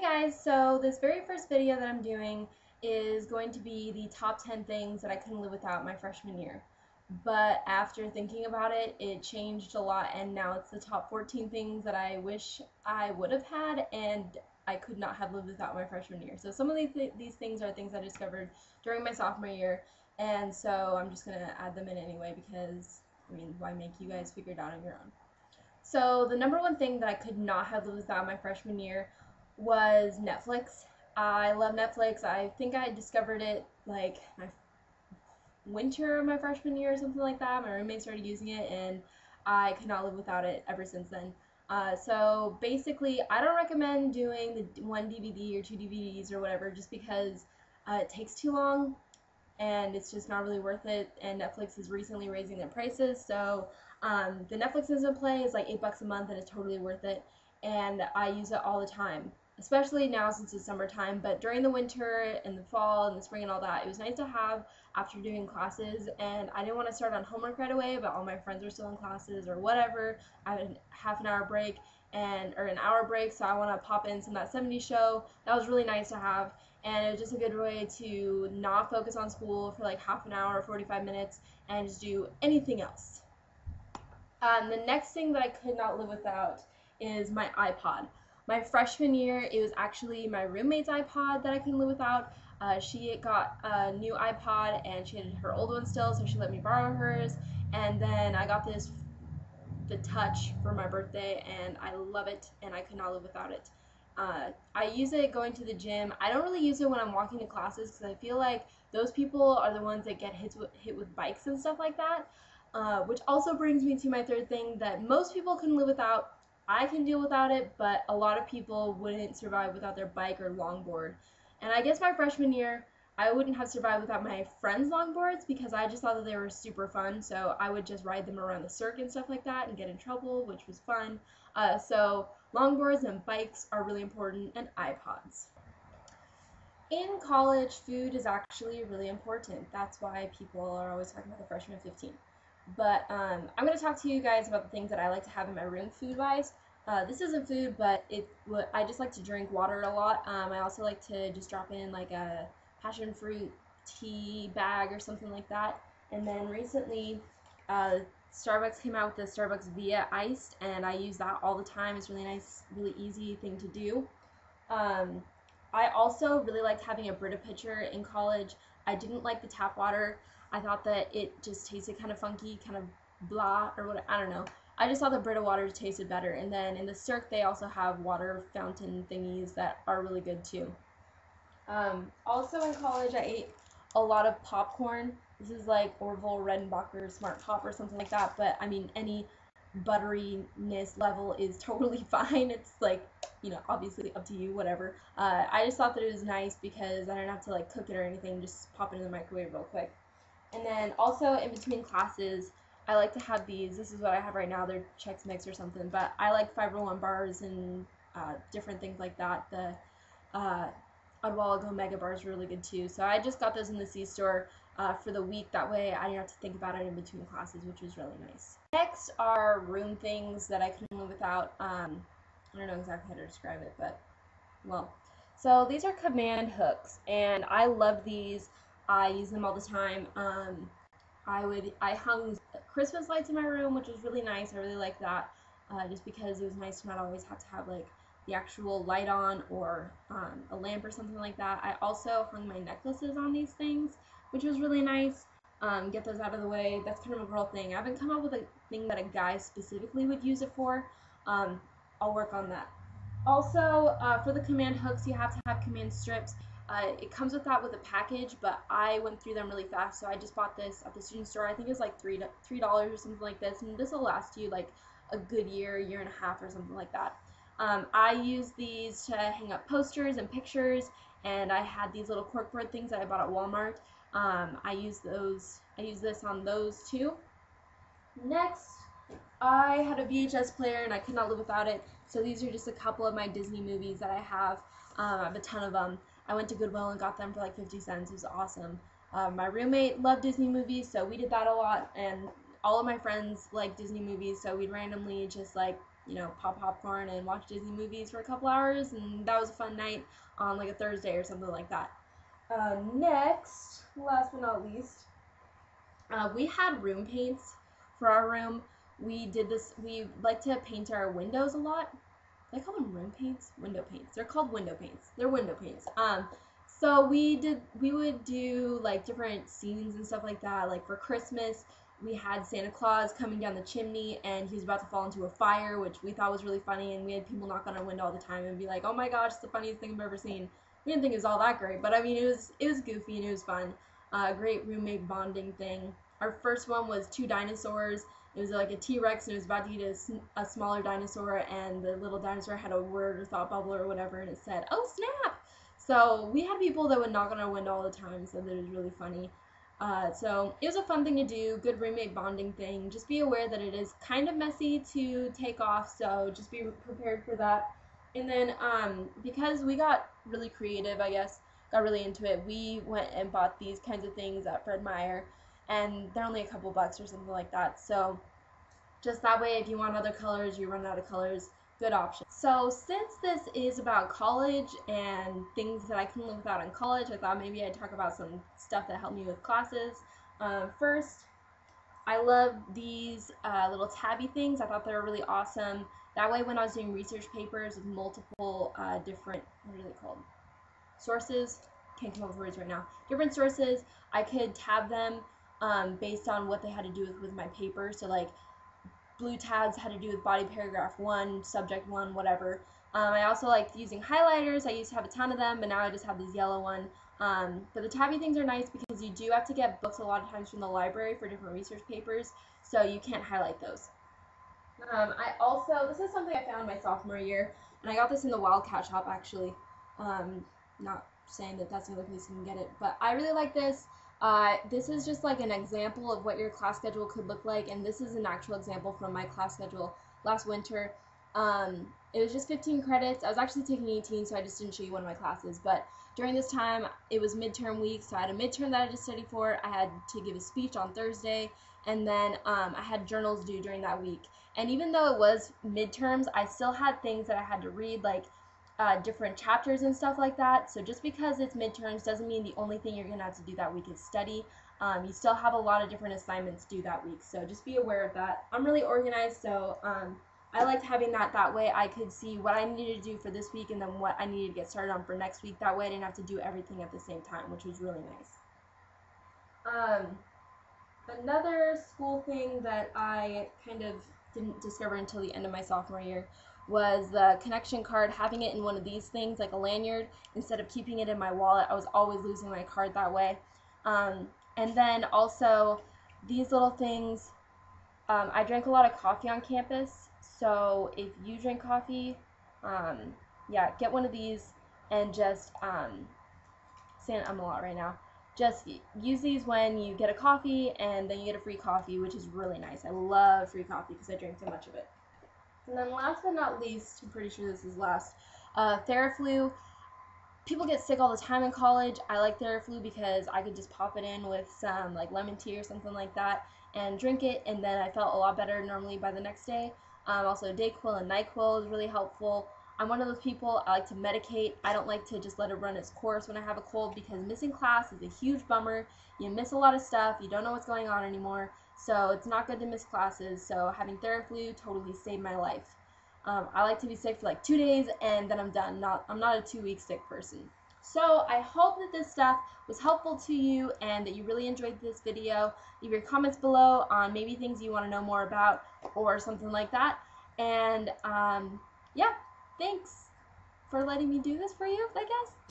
Hey guys, so this very first video that I'm doing is going to be the top 10 things that I couldn't live without my freshman year. But after thinking about it, it changed a lot and now it's the top 14 things that I wish I would have had and I could not have lived without my freshman year. So some of these things are things I discovered during my sophomore year, and so I'm just going to add them in anyway because, why make you guys figure it out on your own? So the number one thing that I could not have lived without my freshman year was Netflix. I love Netflix. I think I discovered it like my winter of my freshman year or something like that. My roommate started using it, and I could not live without it ever since then. So basically, I don't recommend doing the one DVD or two DVDs or whatever just because it takes too long and it's just not really worth it. And Netflix is recently raising their prices, so the Netflix Instant Play is like $8 a month, and it's totally worth it. And I use it all the time, especially now since it's summertime. But during the winter and the fall and the spring and all that, it was nice to have after doing classes. And I didn't want to start on homework right away, but all my friends were still in classes or whatever. I had a half an hour break or an hour break, so I want to pop in some of that '70s show. That was really nice to have, and it was just a good way to not focus on school for like half an hour or 45 minutes and just do anything else. The next thing that I could not live without is my iPod. My freshman year, it was actually my roommate's iPod that I couldn't live without. She got a new iPod and she had her old one still, so she let me borrow hers. And then I got the Touch for my birthday, and I love it, and I could not live without it. I use it going to the gym. I don't really use it when I'm walking to classes because I feel like those people are the ones that get hit with bikes and stuff like that. Which also brings me to my third thing that most people can live without. I can deal without it, but a lot of people wouldn't survive without their bike or longboard. And I guess my freshman year, I wouldn't have survived without my friends' longboards because I just thought that they were super fun. So I would just ride them around the circuit and stuff like that and get in trouble, which was fun. So longboards and bikes are really important, and iPods. In college, food is actually really important. That's why people are always talking about the freshman 15. But I'm going to talk to you guys about the things that I like to have in my room food-wise. This isn't food, but I just like to drink water a lot. I also like to just drop in like a passion fruit tea bag or something like that. And then recently, Starbucks came out with the Starbucks Via Iced, and I use that all the time. It's really nice, really easy thing to do. Um, I also really liked having a Brita pitcher in college. I didn't like the tap water. I thought that it just tasted kind of funky, kind of blah, or what, I don't know. I just thought the Brita water tasted better. And then in the Cirque, they also have water fountain thingies that are really good too. Also in college, I ate a lot of popcorn. This is like Orville Redenbacher Smart Pop or something like that, but any butteriness level is totally fine. It's like, obviously up to you, whatever. I just thought that it was nice because I didn't have to like cook it or anything, just pop it in the microwave real quick. And then also in between classes, I like to have these. This is what I have right now. They're Chex Mix or something, but I like Fiber One bars and different things like that. The uh, Odwalla Mega bars are really good too. So I just got those in the C-store for the week. That way I didn't have to think about it in between classes, which was really nice. Next are room things that I couldn't live without. I don't know exactly how to describe it, but well. So these are command hooks, and I love these. I use them all the time. I hung Christmas lights in my room, which was really nice. I really like that, just because it was nice to not always have to have like the actual light on or a lamp or something like that. I also hung my necklaces on these things, which was really nice. Get those out of the way. That's kind of a girl thing. I haven't come up with a thing that a guy specifically would use it for. I'll work on that. Also, for the command hooks, you have to have command strips. It comes with that with a package, but I went through them really fast, so I just bought this at the student store. I think it was like $3 or something like this, and this will last you like a good year and a half or something like that. I use these to hang up posters and pictures, and I had these little corkboard things that I bought at Walmart. I use this on those too. Next, I had a VHS player and I could not live without it. So these are just a couple of my Disney movies that I have. I have a ton of them. I went to Goodwill and got them for like 50 cents. It was awesome. My roommate loved Disney movies, so we did that a lot. And all of my friends like Disney movies, so we'd randomly just like, you know, pop popcorn and watch Disney movies for a couple hours, and that was a fun night on like a Thursday or something like that. Next, last but not least, we had room paints for our room. We did this, we like to paint our windows a lot. I call them room paints? Window paints. They're called window paints. They're window paints. So we would do like different scenes and stuff like that. Like for Christmas, we had Santa Claus coming down the chimney and he was about to fall into a fire, which we thought was really funny, and we had people knock on our window all the time and be like, "Oh my gosh, it's the funniest thing I've ever seen." We didn't think it was all that great, but I mean, it was goofy and it was fun. Great roommate bonding thing. Our first one was two dinosaurs. It was like a T-Rex, and it was about to eat a smaller dinosaur, and the little dinosaur had a word or thought bubble or whatever, and it said, "Oh snap!" So we had people that would knock on our window all the time, so that it was really funny. So it was a fun thing to do, good roommate bonding thing. Just be aware that it is kind of messy to take off, so just be prepared for that. And then because we got really creative, I guess, got really into it, we went and bought these kinds of things at Fred Meyer, and they're only a couple bucks or something like that. So just that way, if you want other colors, you run out of colors, good option. So since this is about college and things that I couldn't live without in college, I thought maybe I'd talk about some stuff that helped me with classes. First, I love these little tabby things. I thought they were really awesome. That way when I was doing research papers with multiple different, what are they called? Sources, can't come up with words right now. Different sources, I could tab them based on what they had to do with my paper. So like blue tabs had to do with body paragraph 1, subject 1, whatever. I also liked using highlighters. I used to have a ton of them, but now I just have this yellow one. But the tabby things are nice because you do have to get books a lot of times from the library for different research papers, so you can't highlight those. I also, this is something I found my sophomore year, and I got this in the Wildcat shop actually. Not saying that that's the only place you can get it, but I really like this. This is just like an example of what your class schedule could look like, and this is an actual example from my class schedule last winter. It was just 15 credits. I was actually taking 18, so I just didn't show you one of my classes, but during this time, it was midterm week, so I had a midterm that I had to study for. I had to give a speech on Thursday, and then I had journals due during that week. And even though it was midterms, I still had things that I had to read, like different chapters and stuff like that. So just because it's midterms doesn't mean the only thing you're going to have to do that week is study. You still have a lot of different assignments due that week, so just be aware of that. I'm really organized, so I liked having that way I could see what I needed to do for this week and then what I needed to get started on for next week. That way I didn't have to do everything at the same time, which was really nice. Another school thing that I kind of didn't discover until the end of my sophomore year was the connection card, having it in one of these things like a lanyard instead of keeping it in my wallet. I was always losing my card that way. And then also these little things, I drank a lot of coffee on campus, so if you drink coffee, yeah, get one of these and just, saying a lot right now, just use these when you get a coffee, and then you get a free coffee, which is really nice. I love free coffee because I drink so much of it. And then last but not least, I'm pretty sure this is last, Theraflu. People get sick all the time in college. I like Theraflu because I could just pop it in with some like lemon tea or something like that and drink it, and then I felt a lot better normally by the next day. Also Dayquil and NyQuil is really helpful. I'm one of those people, I like to medicate. I don't like to just let it run its course when I have a cold, because missing class is a huge bummer. You miss a lot of stuff, you don't know what's going on anymore, so it's not good to miss classes. So having Theraflu totally saved my life. I like to be sick for like 2 days and then I'm done. I'm not a 2-week sick person. So I hope that this stuff was helpful to you and that you really enjoyed this video. Leave your comments below on maybe things you want to know more about or something like that. And yeah, thanks for letting me do this for you, I guess.